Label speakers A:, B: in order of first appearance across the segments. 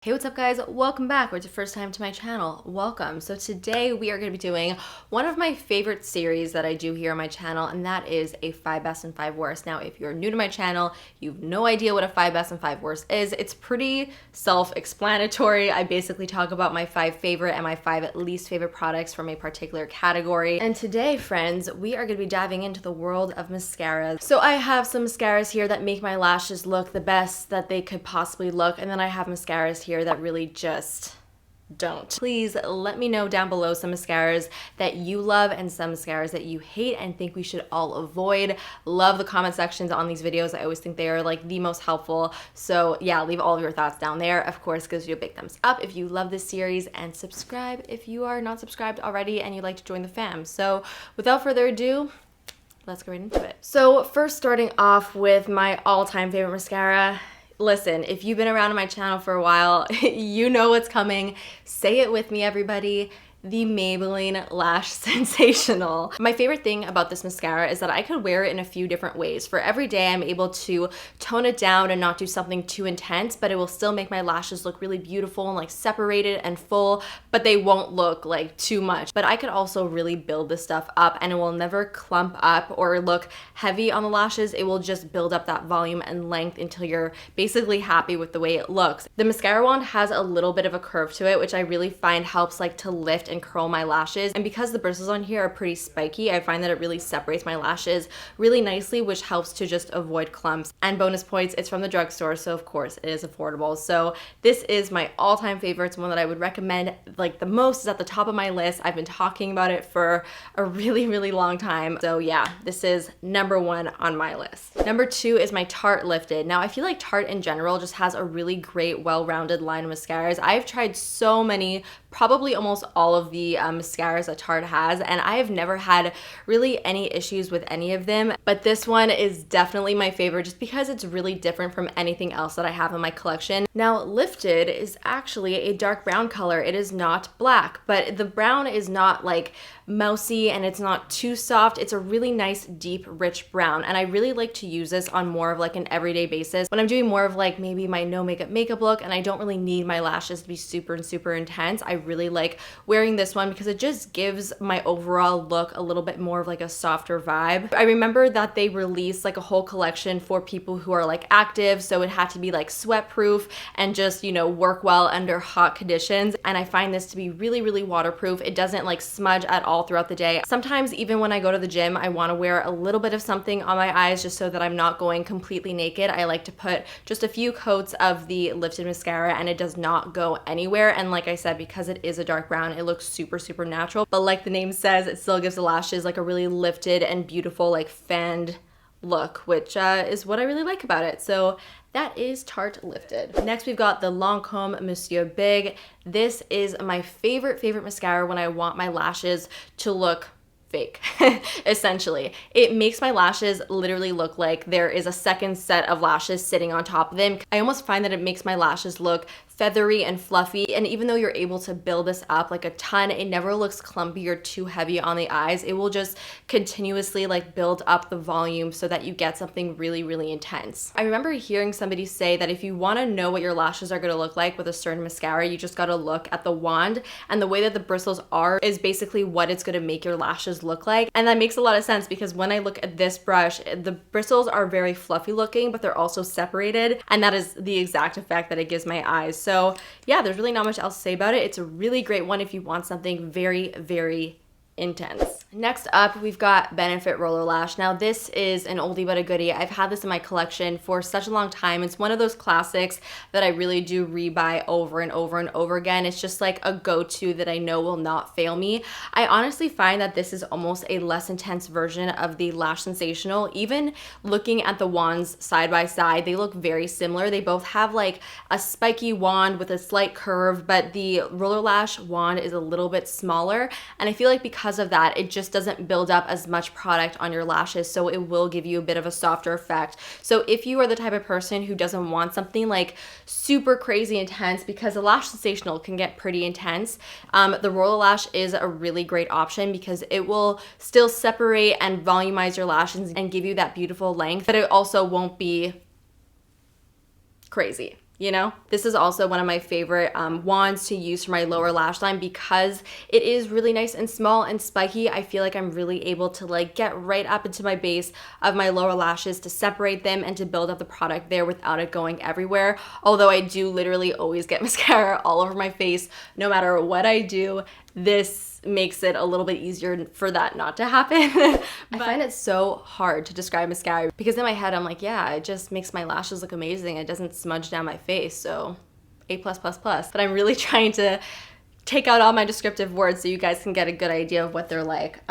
A: Hey, what's up guys? Welcome back, or it's your first time to my channel. Welcome. So today we are going to be doing one of my favorite series that I do here on my channel, and that is a 5 best and 5 worst. Now, if you're new to my channel, you have no idea what a 5 best and 5 worst is. It's pretty self-explanatory. I basically talk about my 5 favorite and my 5 least favorite products from a particular category. And today, friends, we are going to be diving into the world of mascaras. So I have some mascaras here that make my lashes look the best that they could possibly look, and then I have mascaras here that really just don't. Please let me know down below some mascaras that you love and some mascaras that you hate and think we should all avoid. Love the comment sections on these videos. I always think they are like the most helpful. So yeah, leave all of your thoughts down there. Of course, gives you a big thumbs up if you love this series, and subscribe if you are not subscribed already and you'd like to join the fam. So without further ado, let's go right into it. So first, starting off with my all-time favorite mascara. Listen, if you've been around on my channel for a while, you know what's coming. Say it with me, everybody. The Maybelline Lash Sensational. My favorite thing about this mascara is that I could wear it in a few different ways. For every day, I'm able to tone it down and not do something too intense, but it will still make my lashes look really beautiful and like separated and full, but they won't look like too much. But I could also really build this stuff up, and it will never clump up or look heavy on the lashes. It will just build up that volume and length until you're basically happy with the way it looks. The mascara wand has a little bit of a curve to it, which I really find helps like to lift and curl my lashes. And because the bristles on here are pretty spiky, I find that it really separates my lashes really nicely, which helps to just avoid clumps. And bonus points, it's from the drugstore, so of course it is affordable. So this is my all-time favorite. It's one that I would recommend like the most. Is at the top of my list. I've been talking about it for a really long time. So yeah, this is #1 on my list. #2 is my Tarte Lifted. Now I feel like Tarte in general just has a really great, well-rounded line of mascaras. I've tried so many, probably almost all of the mascaras that Tarte has, and I have never had really any issues with any of them, but this one is definitely my favorite just because it's really different from anything else that I have in my collection. Now, Lifted is actually a dark brown color. It is not black, but the brown is not like mousy and it's not too soft. It's a really nice, deep, rich brown, and I really like to use this on more of like an everyday basis when I'm doing more of like maybe my no makeup look and I don't really need my lashes to be super intense. I really like wearing this one because it just gives my overall look a little bit more of like a softer vibe. I remember that they released like a whole collection for people who are like active, so it had to be like sweat proof and just, you know, work well under hot conditions, and I find this to be really waterproof. It doesn't like smudge at all throughout the day. Sometimes even when I go to the gym, I want to wear a little bit of something on my eyes just so that I'm not going completely naked. I like to put just a few coats of the Lifted mascara, and it does not go anywhere. And like I said, because it is a dark brown, it looks super natural, but like the name says, it still gives the lashes like a really lifted and beautiful like fanned look, which is what I really like about it. So that is Tarte Lifted. Next, we've got the Lancome Monsieur Big. This is my favorite mascara when I want my lashes to look fake, essentially. It makes my lashes literally look like there is a second set of lashes sitting on top of them. I almost find that it makes my lashes look feathery and fluffy, and even though you're able to build this up like a ton, it never looks clumpy or too heavy on the eyes. It will just continuously like build up the volume so that you get something really intense. I remember hearing somebody say that if you want to know what your lashes are going to look like with a certain mascara, you just got to look at the wand, and the way that the bristles are is basically what it's going to make your lashes look like. And that makes a lot of sense because when I look at this brush, the bristles are very fluffy looking, but they're also separated, and that is the exact effect that it gives my eyes. So yeah, there's really not much else to say about it. It's a really great one if you want something very intense. Next up, we've got Benefit Roller Lash. Now this is an oldie but a goodie. I've had this in my collection for such a long time. It's one of those classics that I really do rebuy over and over again. It's just like a go-to that I know will not fail me. I honestly find that this is almost a less intense version of the Lash Sensational. Even looking at the wands side by side, they look very similar. They both have like a spiky wand with a slight curve, but the Roller Lash wand is a little bit smaller, and I feel like because of that, it just doesn't build up as much product on your lashes, so it will give you a bit of a softer effect. So if you are the type of person who doesn't want something like super crazy intense, because the Lash Sensational can get pretty intense, the Roller Lash is a really great option because it will still separate and volumize your lashes and give you that beautiful length, but it also won't be crazy. you know? This is also one of my favorite wands to use for my lower lash line because it is really nice and small and spiky. I feel like I'm really able to like get right up into my base of my lower lashes to separate them and to build up the product there without it going everywhere. Although I do literally always get mascara all over my face no matter what I do. This makes it a little bit easier for that not to happen. I find it so hard to describe mascara because in my head I'm like, yeah, it just makes my lashes look amazing. It doesn't smudge down my face, so A+++. But I'm really trying to take out all my descriptive words so you guys can get a good idea of what they're like.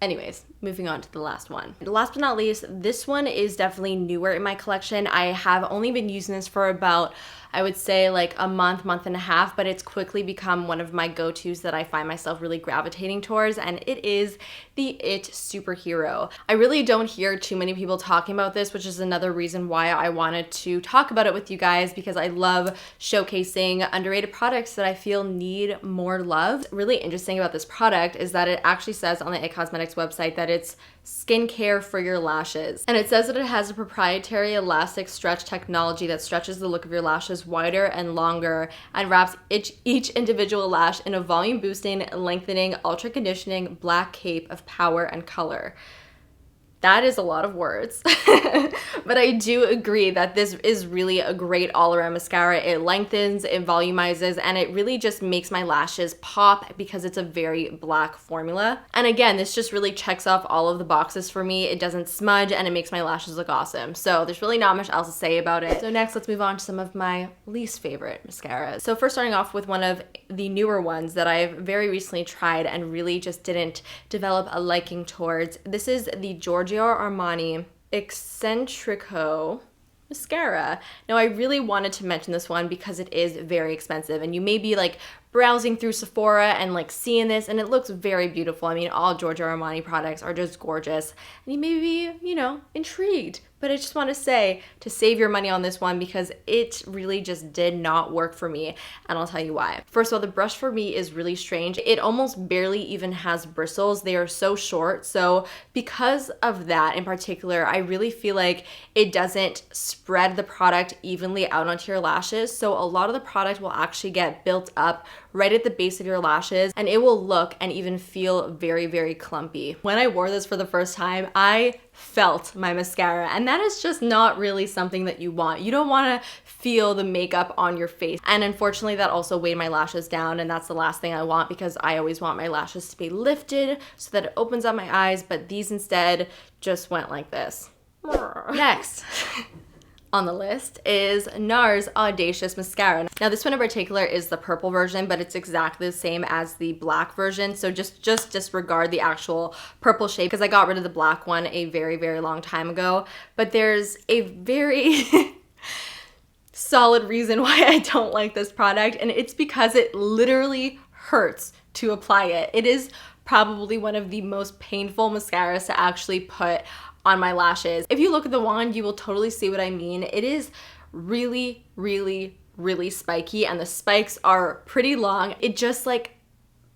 A: Anyways, moving on to the last one. Last but not least, this one is definitely newer in my collection. I have only been using this for about, I would say like a month and a half, but it's quickly become one of my go-tos that I find myself really gravitating towards, and it is the It Superhero. I really don't hear too many people talking about this, which is another reason why I wanted to talk about it with you guys, because I love showcasing underrated products that I feel need more love. What's really interesting about this product is that it actually says on the It Cosmetics website that it's skincare for your lashes. And it says that it has a proprietary elastic stretch technology that stretches the look of your lashes wider and longer and wraps each individual lash in a volume boosting, lengthening, ultra conditioning black cape of power and color. That is a lot of words, but I do agree that this is really a great all-around mascara. It lengthens, it volumizes, and it really just makes my lashes pop because it's a very black formula. And again, this just really checks off all of the boxes for me. It doesn't smudge and it makes my lashes look awesome. So there's really not much else to say about it. So next, let's move on to some of my least favorite mascaras. So first, starting off with one of the newer ones that I've very recently tried and really just didn't develop a liking towards. This is the Giorgio Armani Eccentrico mascara. Now, I really wanted to mention this one because it is very expensive, and you may be like browsing through Sephora and like seeing this and it looks very beautiful. I mean, all Giorgio Armani products are just gorgeous and you may be, you know, intrigued. But I just want to say to save your money on this one because it really just did not work for me, and I'll tell you why. First of all, the brush for me is really strange. It almost barely even has bristles. They are so short. So because of that in particular, I really feel like it doesn't spread the product evenly out onto your lashes. So a lot of the product will actually get built up right at the base of your lashes, and it will look and even feel very, very clumpy. When I wore this for the first time, I felt my mascara, and that is just not really something that you want. You don't want to feel the makeup on your face, and unfortunately that also weighed my lashes down, and that's the last thing I want because I always want my lashes to be lifted so that it opens up my eyes, but these instead just went like this. Next on the list is NARS Audacious Mascara. Now this one in particular is the purple version, but it's exactly the same as the black version. So just disregard the actual purple shade because I got rid of the black one a very, very long time ago. But there's a very solid reason why I don't like this product, and it's because it literally hurts to apply it. It is probably one of the most painful mascaras to actually put on my lashes. If you look at the wand, you will totally see what I mean. It is really, really, really spiky, and the spikes are pretty long. It just like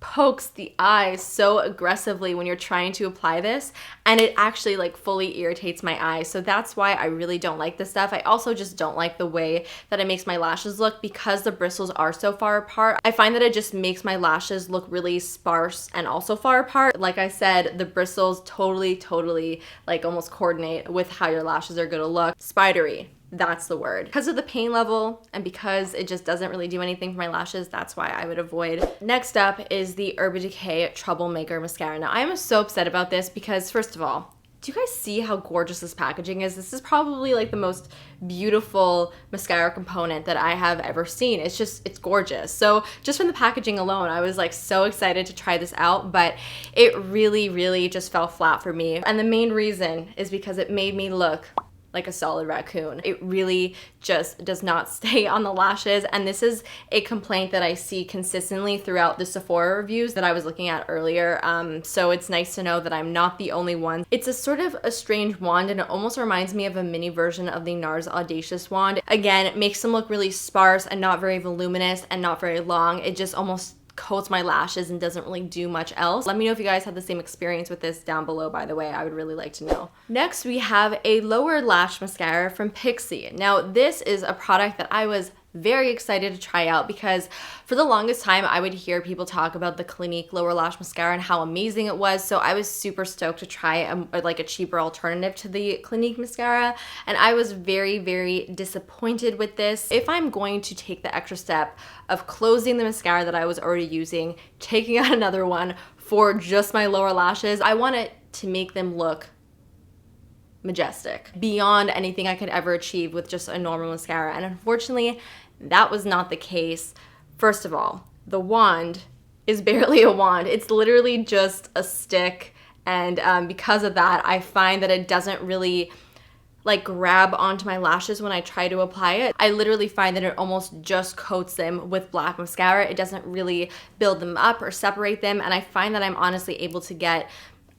A: pokes the eyes so aggressively when you're trying to apply this, and it actually like fully irritates my eyes. So that's why I really don't like this stuff. I also just don't like the way that it makes my lashes look because the bristles are so far apart. I find that it just makes my lashes look really sparse and also far apart. Like I said, the bristles totally like almost coordinate with how your lashes are gonna look. Spidery. That's the word. Because of the pain level and because it just doesn't really do anything for my lashes, that's why I would avoid. Next up is the Urban Decay Troublemaker Mascara. Now, I am so upset about this because, first of all, do you guys see how gorgeous this packaging is? This is probably like the most beautiful mascara component that I have ever seen. It's gorgeous. So just from the packaging alone, I was like so excited to try this out, but it really just fell flat for me. And the main reason is because it made me look like a solid raccoon. It really just does not stay on the lashes, and this is a complaint that I see consistently throughout the Sephora reviews that I was looking at earlier, so it's nice to know that I'm not the only one. It's a sort of a strange wand, and it almost reminds me of a mini version of the NARS Audacious wand. Again, it makes them look really sparse and not very voluminous and not very long. It just almost coats my lashes and doesn't really do much else. Let me know if you guys had the same experience with this down below, by the way. I would really like to know. Next, we have a lower lash mascara from Pixi. Now, this is a product that I was very excited to try out because for the longest time I would hear people talk about the Clinique lower lash mascara and how amazing it was. So I was super stoked to try a cheaper alternative to the Clinique mascara, and I was very, very disappointed with this. If I'm going to take the extra step of closing the mascara that I was already using, taking out another one for just my lower lashes, I want it to make them look majestic, beyond anything I could ever achieve with just a normal mascara. And unfortunately, that was not the case. First of all, the wand is barely a wand. It's literally just a stick. And because of that, I find that it doesn't really like grab onto my lashes when I try to apply it. I literally find that it almost just coats them with black mascara. It doesn't really build them up or separate them. And I find that I'm honestly able to get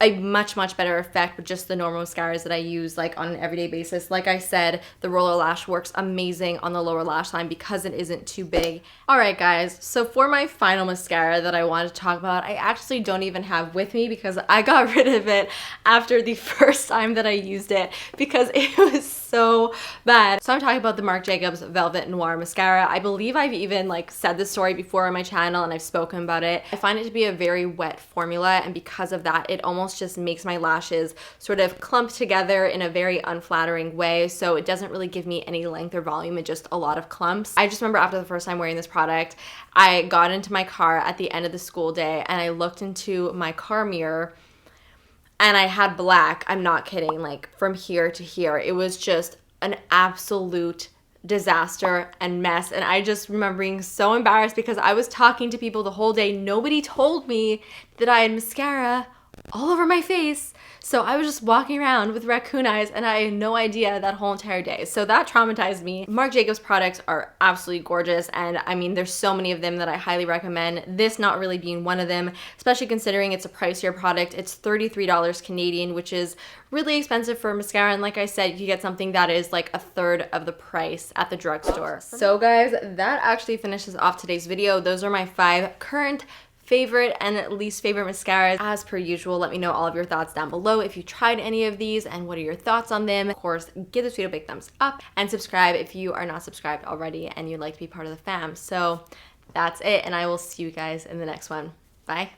A: a much, much better effect with just the normal mascaras that I use like on an everyday basis. Like I said, the roller lash works amazing on the lower lash line because it isn't too big. All right, guys, so for my final mascara that I wanted to talk about, I actually don't even have with me because I got rid of it after the first time that I used it because it was so bad. So I'm talking about the Marc Jacobs Velvet Noir Mascara. I believe I've even like said this story before on my channel and I've spoken about it. I find it to be a very wet formula, and because of that, it almost just makes my lashes sort of clump together in a very unflattering way. So it doesn't really give me any length or volume, and just a lot of clumps. I just remember after the first time wearing this product, I got into my car at the end of the school day and I looked into my car mirror and I had black. I'm not kidding, like from here to here. It was just an absolute disaster and mess. And I just remember being so embarrassed because I was talking to people the whole day. Nobody told me that I had mascara all over my face. So I was just walking around with raccoon eyes and I had no idea that whole entire day. So that traumatized me. Marc Jacobs products are absolutely gorgeous, and I mean, there's so many of them that I highly recommend. This not really being one of them, especially considering it's a pricier product. It's $33 Canadian, which is really expensive for mascara. And like I said, you get something that is like a third of the price at the drugstore. So guys, that actually finishes off today's video. Those are my 5 current favorite and least favorite mascaras. As per usual, let me know all of your thoughts down below if you tried any of these and what are your thoughts on them. Of course, give this video a big thumbs up and subscribe if you are not subscribed already and you'd like to be part of the fam. So that's it, and I will see you guys in the next one. Bye.